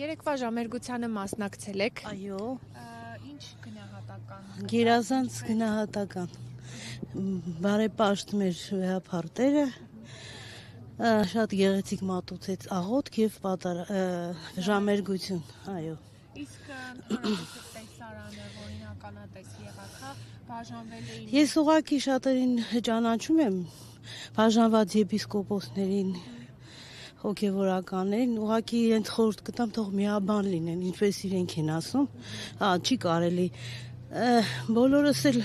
Երեկվա ժամերգությանը մասնակցել եք։ Այո, Ինչ գնահատական։ գերազանց գնահատական։ Բարեպաշտ մեր վեհապարտերը, շատ գեղեցիկ մատուցեց աղոթք եւ ժամերգություն, այո։ Իսկ ընդհանրապես տեսարանը, որին ականատես եղաք, բաժանվել էին։ Ես ուղղակի շատերին ճանաչում եմ, բաժանված եպիսկոպոսներին, հոգևորականներին, ուղղակի իրենց խորհուրդ կտամ, թող միաբան լինեն, ինչպես իրենք են ասում, չի կարելի։ Բոլորս էլ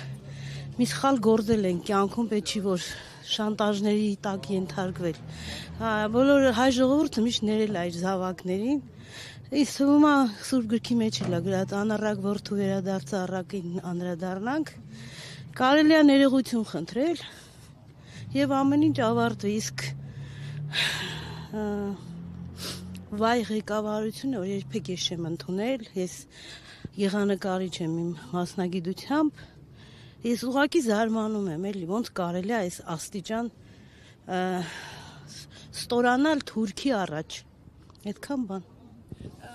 մի սխալ գործել են կյանքում, պետք չի որ շանտաժների տակ ենթարկվել։ Բոլոր հայ ժողովուրդը միշտ ներել է իր զավակներին։ Իսկ թվում է Սուրբ գրքի մեջ էլ է գրած անառակ որդու վերադարձը առակին անդրադառնանք։ Կարելի է ներողություն խնդրել եւ ամեն ինչ ավարտվի, իսկ վայ ղեկավարությունը, որ երբեք ես չեմ ընդունել, ես եղանկարիչ եմ իմ մասնագիտությամբ, ես ուղղակի զարմանում եմ, էլի ոնց կարելի է այս աստիճան ստորանալ Թուրքի առաջ, այդքան բան։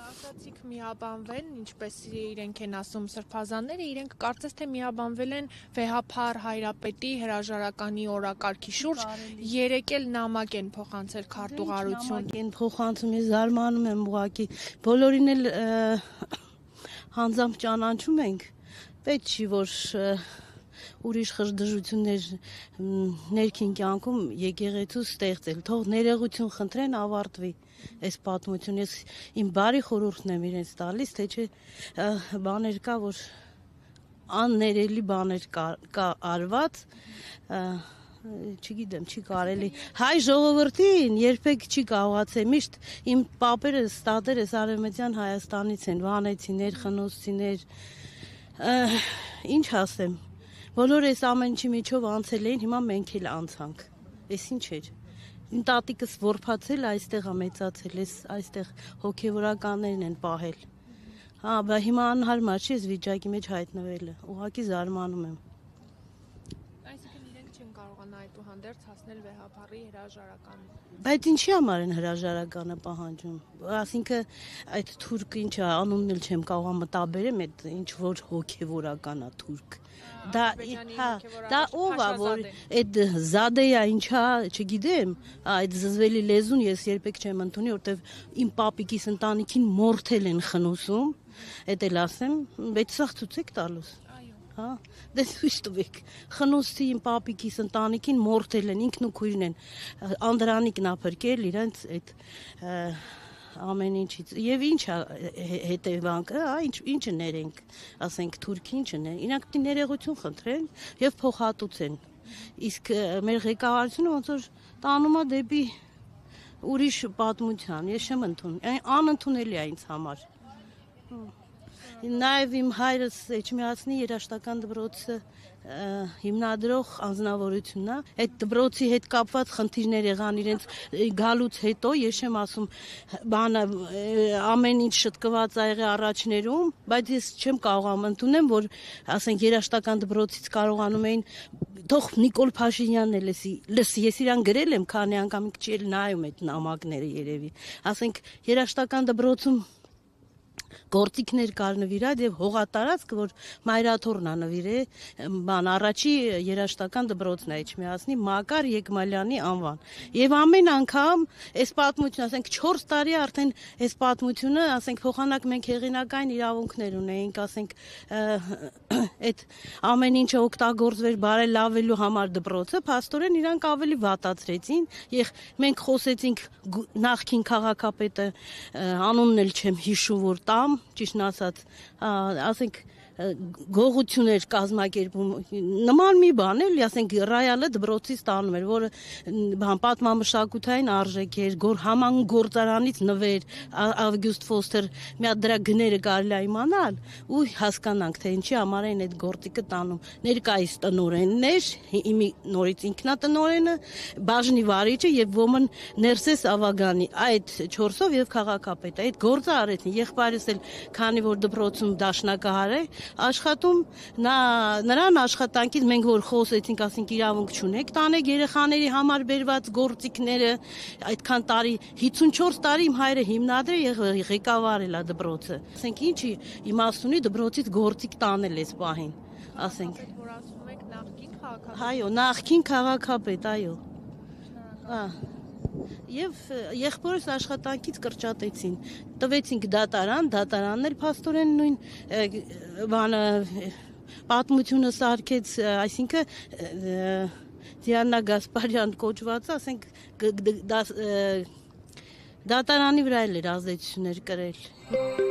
Ասացիք միաբանվել, ինչպես իրենք են ասում սրբազանները, իրենք կարծես թե միաբանվել են վեհափառ հայրապետի հրաժարականի օրակարգի շուրջ, երեք էլ նամակ են փոխանցել քարտուղարություն։ Նամակ են փոխանցում, ես զարմանում եմ ուղղակի, բոլորին էլ հանձամբ ճանաչում ենք, պետք չի որ ուրիշ խժդժություններ ներքին կյանքում եկեղեցու ստեղծել, թող ներողություն խնդրեն ավարտվի այս պատմությունը, ես իմ բարի խորհուրդն եմ իրենց տալիս, թե չէ բաներ կա, որ աններելի բաներ կա արված, չգիտեմ, չի կարելի, հայ ժողովրդին երբեք չի կարողացել, միշտ իմ պապերս, տատերս Արևմտյան Հայաստանից են, վանեցիներ, խնոսցիներ, ինչ ասեմ, բոլոր այս ամեն ինչի միջով անցել էին, հիմա մենք էլ անցանք, այս ինչ էր, իմ տատիկս որփացել այստեղ է մեծացել, այստեղ հոգևորականներն են պահել, բա հիմա անհարմար չի այս վիճակի մեջ հայտնվելը, ուղղակի զարմանում եմ։ Այսինքն իրենք չեն կարողանա այդուհանդերձ հասնել վեհափառի հրաժարականին։ Բայց ինչի համար են հրաժարականը պահանջում, ասինքն այդ թուրքը ինչ է, անունն էլ չեմ կարող մտաբերեմ, այդ ինչ որ հոգևորական է թուրք, դա ով է, որ այդ զադեյա ինչա, չգիտեմ, այդ զզվելի լեզուն ես երբեք չեմ ընդունի, որտեվ իմ պապիկիս ընտանիքին մորթել են խնոսում, այդ էլ ասեմ, բայց սաղ ցույց տալուս։ Դե ցույց տվեք, խնոսի իմ պապիկիս ընտանիքին մորթել են, ինքն ու քույրն են, անդրանիկն ապրկել իրենց այդ ամեն ինչից, եւ ինչ հետևանքը, ինչը ներենք, ասենք թուրքի ինչը ներ, իրանք պիտի ներողություն խնդրեն եւ փոխհատուցեն, իսկ մեր ղեկավարությունը ոնց որ տանում է դեպի ուրիշ պատմության, ես չեմ ընդունում, անընդունելի է ինձ համար։ Նաև իմ հայրս Էջմիածնի երաժշտական դպրոցը հիմնադրող անձնավորությունն է, այդ դպրոցի հետ կապված խնդիրներ եղան իրենց գալուց հետո, ես չեմ ասում բանը ամեն ինչ շտկված ա եղել առաջներում, բայց ես չեմ կարողանում ընդունեմ, որ ասենք երաժշտական դպրոցից կարողանում էին թող Նիկոլ Փաշինյանն էլ լսի, ես իրան գրել եմ, քանի անգամ ինքը չի էլ նայում այդ նամակները երևի, ասենք երաժշտական դպրոցում գործիքներ կար նվիրած եւ հողատարածք, որ մայրաթորն է նվիրել, առաջի երաժշտական դպրոցն է Էջմիածնի Մակար Եկմալյանի անվան։ Եվ ամեն անգամ այս պատմությունը, ասենք 4 տարի արդեն այս պատմությունը, ասենք փոխանակ մենք հեղինակային իրավունքներ ունեինք, ասենք այդ ամեն ինչը օգտագործվեր բարելավելու համար դպրոցը, փաստորեն իրանք ավելի վատացրեցին, եւ մենք խոսեցինք նախքին քաղաքապետը անունն էլ չեմ հիշու, որ տամ, ճիշտն ասած, ասենք գողություններ կազմակերպում, նման մի բան էլի, ասենք ռայալը դպրոցից տանում էր, որը պատմամշակութային արժեք էր, համան գործարանից նվեր, Ավգուստ Ֆոստեր, մի հատ դրա գները կարելի է իմանալ ու հասկանանք, թե ինչի համար են այդ գործիքը տանում։ Ներկայիս տնօրեններ, իմի նորից ինքնատնօրենը, բաժնի վարիչը եւ ոմն Ներսես Ավագանի, այդ 4-ով եւ քաղաքապետը, այդ գործը արեցին, եղբայրս էլ քանի որ դպրոցում դաշնակահար է, աշխատում, նրան աշխատանքից մենք որ խոսեցինք, ասենք իրավունք չունեք, տանեք երեխաների համար բերված գործիքները, այդքան տարի 54 տարի իմ հայրը հիմնադրել է ղեկավարել է դպրոցը։ Ասենք ինչի իմաստ ունի դպրոցից գործիք տանել էս պահին, ասենք։ Որ ասում եք նախկին քաղաքապետ։ Այո, նախկին քաղաքապետ, այո։ Եվ եղբորս աշխատանքից կրճատեցին, տվեցինք դատարան, դատարանն էլ փաստորեն նույն բանը պատմությունը սարքեց, այսինքն Դիանա Գասպարյան կոչված, ասենք դատարանի վրա էլ էր ազդեցություններ կրել։